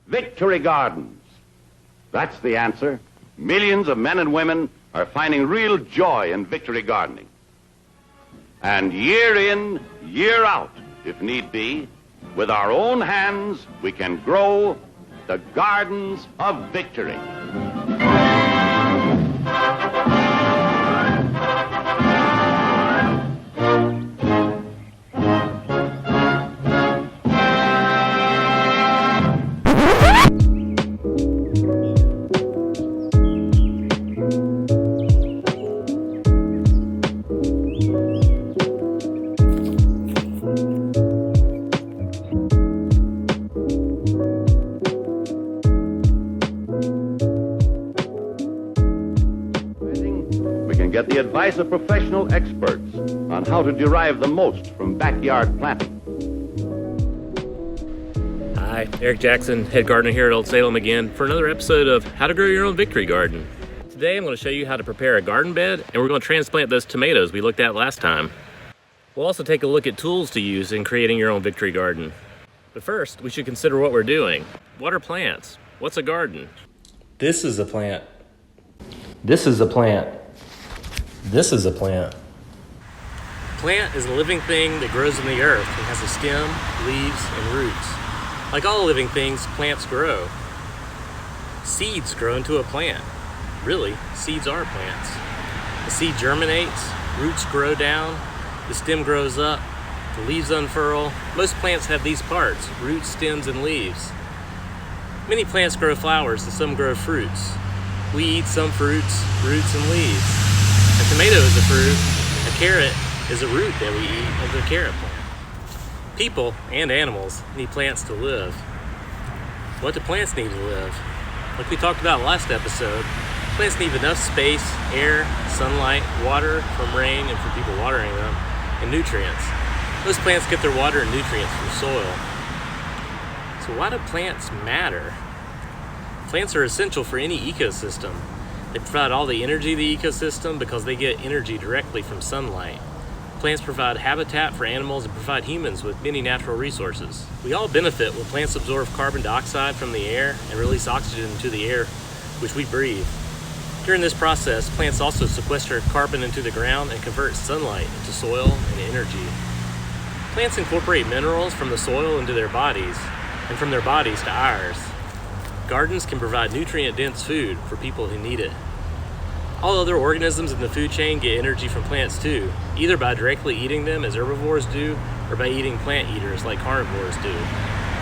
Victory gardens. That's the answer. Millions of men and women are finding real joy in victory gardening. And year in, year out, if need be, with our own hands, we can grow the gardens of victory. Get the advice of professional experts on how to derive the most from backyard planting. Hi, Eric Jackson, head gardener here at Old Salem again for another episode of How to Grow Your Own Victory Garden. Today I'm going to show you how to prepare a garden bed, and we're going to transplant those tomatoes we looked at last time. We'll also take a look at tools to use in creating your own victory garden. But first, we should consider what we're doing. What are plants? What's a garden? This is a plant. This is a plant. This is a plant. Plant is a living thing that grows in the earth. It has a stem, leaves, and roots. Like all living things, plants grow. Seeds grow into a plant. Really, seeds are plants. The seed germinates, roots grow down, the stem grows up, the leaves unfurl. Most plants have these parts: roots, stems, and leaves. Many plants grow flowers and some grow fruits. We eat some fruits, roots, and leaves. A tomato is a fruit. A carrot is a root that we eat of the carrot plant. People and animals need plants to live. What do plants need to live? Like we talked about last episode, plants need enough space, air, sunlight, water from rain and from people watering them, and nutrients. Most plants get their water and nutrients from soil. So why do plants matter? Plants are essential for any ecosystem. They provide all the energy of the ecosystem because they get energy directly from sunlight. Plants provide habitat for animals and provide humans with many natural resources. We all benefit when plants absorb carbon dioxide from the air and release oxygen into the air, which we breathe. During this process, plants also sequester carbon into the ground and convert sunlight into soil and energy. Plants incorporate minerals from the soil into their bodies and from their bodies to ours. Gardens can provide nutrient-dense food for people who need it. All other organisms in the food chain get energy from plants too, either by directly eating them as herbivores do, or by eating plant eaters like carnivores do.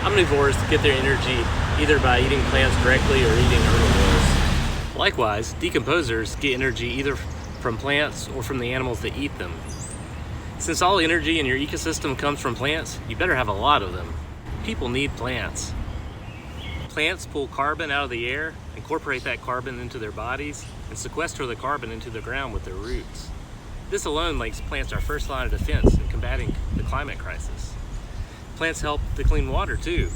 Omnivores get their energy either by eating plants directly or eating herbivores. Likewise, decomposers get energy either from plants or from the animals that eat them. Since all energy in your ecosystem comes from plants, you better have a lot of them. People need plants. Plants pull carbon out of the air, incorporate that carbon into their bodies, and sequester the carbon into the ground with their roots. This alone makes plants our first line of defense in combating the climate crisis. Plants help to clean water too.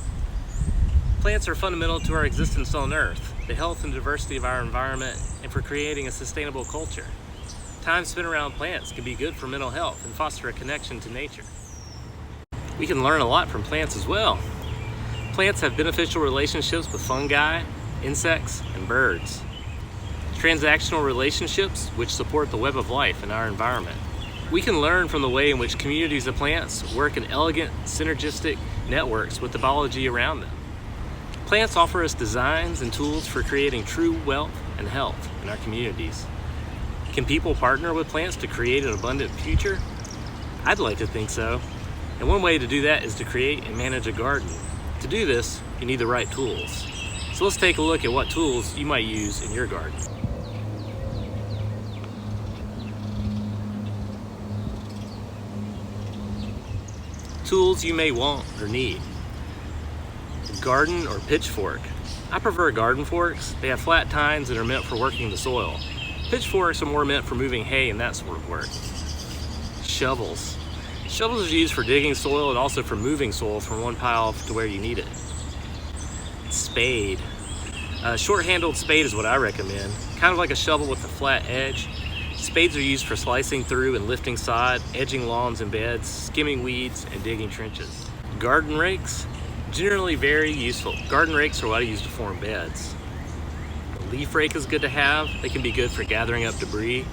Plants are fundamental to our existence on Earth, the health and diversity of our environment, and for creating a sustainable culture. Time spent around plants can be good for mental health and foster a connection to nature. We can learn a lot from plants as well. Plants have beneficial relationships with fungi, insects, and birds. Transactional relationships which support the web of life in our environment. We can learn from the way in which communities of plants work in elegant, synergistic networks with the biology around them. Plants offer us designs and tools for creating true wealth and health in our communities. Can people partner with plants to create an abundant future? I'd like to think so. And one way to do that is to create and manage a garden. To do this, you need the right tools. So let's take a look at what tools you might use in your garden. Tools you may want or need. A garden or pitchfork. I prefer garden forks. They have flat tines and are meant for working the soil. Pitchforks are more meant for moving hay and that sort of work. Shovels. Shovels are used for digging soil and also for moving soil from one pile to where you need it. Spade. A short-handled spade is what I recommend. Kind of like a shovel with a flat edge. Spades are used for slicing through and lifting sod, edging lawns and beds, skimming weeds, and digging trenches. Garden rakes. Generally very useful. Garden rakes are what I use to form beds. A leaf rake is good to have. They can be good for gathering up debris.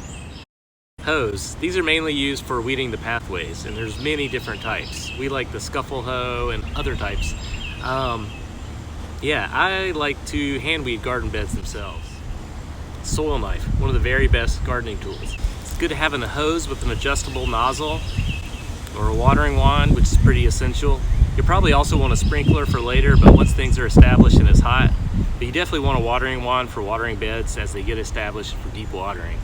Hoes. These are mainly used for weeding the pathways, and there's many different types. We like the scuffle hoe and other types. Yeah, I like to hand weed garden beds themselves. Soil knife, one of the very best gardening tools. It's good to have in a hose with an adjustable nozzle or a watering wand, which is pretty essential. You'll probably also want a sprinkler for later, but once things are established and it's hot. But you definitely want a watering wand for watering beds as they get established for deep watering.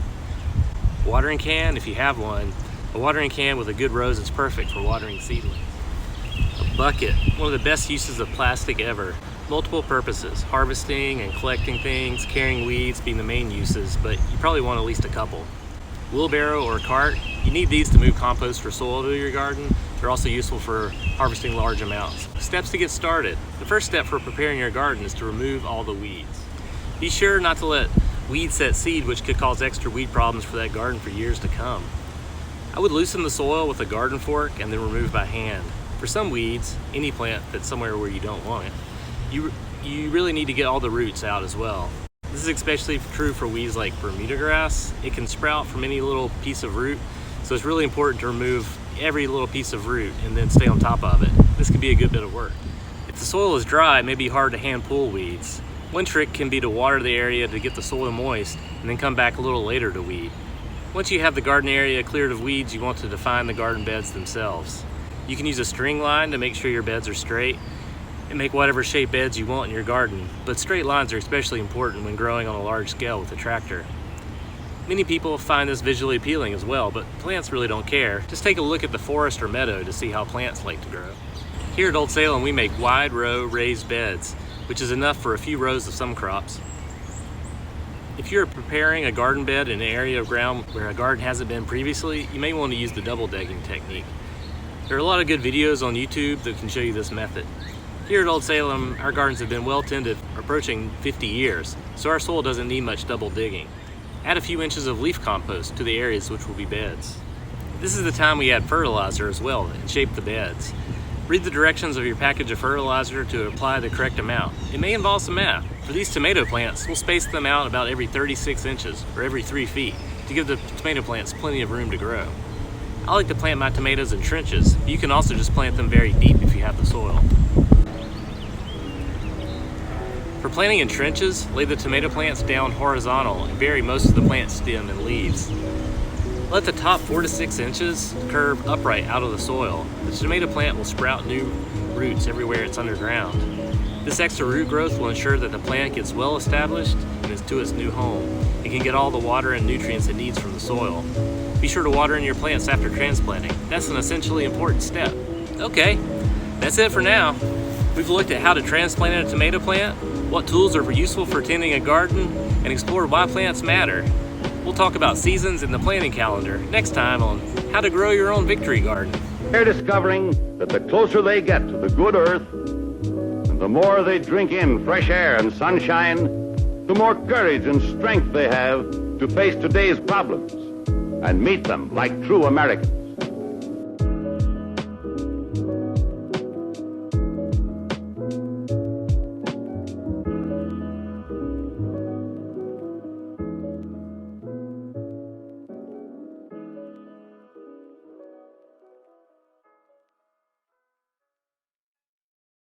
Watering can, if you have one, a watering can with a good rose is perfect for watering seedlings. A bucket, one of the best uses of plastic ever. Multiple purposes, harvesting and collecting things, carrying weeds being the main uses, but you probably want at least a couple. Wheelbarrow or cart, you need these to move compost or soil to your garden. They're also useful for harvesting large amounts. Steps to get started. The first step for preparing your garden is to remove all the weeds. Be sure not to let weeds set seed, which could cause extra weed problems for that garden for years to come. I would loosen the soil with a garden fork and then remove by hand. For some weeds, any plant that's somewhere where you don't want it, you really need to get all the roots out as well. This is especially true for weeds like Bermuda grass. It can sprout from any little piece of root, so it's really important to remove every little piece of root and then stay on top of it. This can be a good bit of work. If the soil is dry, it may be hard to hand pull weeds. One trick can be to water the area to get the soil moist and then come back a little later to weed. Once you have the garden area cleared of weeds, you want to define the garden beds themselves. You can use a string line to make sure your beds are straight and make whatever shape beds you want in your garden, but straight lines are especially important when growing on a large scale with a tractor. Many people find this visually appealing as well, but plants really don't care. Just take a look at the forest or meadow to see how plants like to grow. Here at Old Salem, we make wide row raised beds, which is enough for a few rows of some crops. If you're preparing a garden bed in an area of ground where a garden hasn't been previously, you may want to use the double decking technique. There are a lot of good videos on YouTube that can show you this method. Here at Old Salem, our gardens have been well tended, approaching 50 years, so our soil doesn't need much double digging. Add a few inches of leaf compost to the areas which will be beds. This is the time we add fertilizer as well and shape the beds. Read the directions of your package of fertilizer to apply the correct amount. It may involve some math. For these tomato plants, we'll space them out about every 36 inches or every 3 feet to give the tomato plants plenty of room to grow. I like to plant my tomatoes in trenches, but you can also just plant them very deep if you have the soil. For planting in trenches, lay the tomato plants down horizontal and bury most of the plant stem and leaves. Let the top 4 to 6 inches curve upright out of the soil. The tomato plant will sprout new roots everywhere it's underground. This extra root growth will ensure that the plant gets well established and is to its new home. It can get all the water and nutrients it needs from the soil. Be sure to water in your plants after transplanting. That's an essentially important step. Okay, that's it for now. We've looked at how to transplant a tomato plant, what tools are useful for tending a garden, and explored why plants matter. We'll talk about seasons and the planting calendar next time on how to grow your own victory garden. They're discovering that the closer they get to the good earth, and the more they drink in fresh air and sunshine, the more courage and strength they have to face today's problems and meet them like true Americans.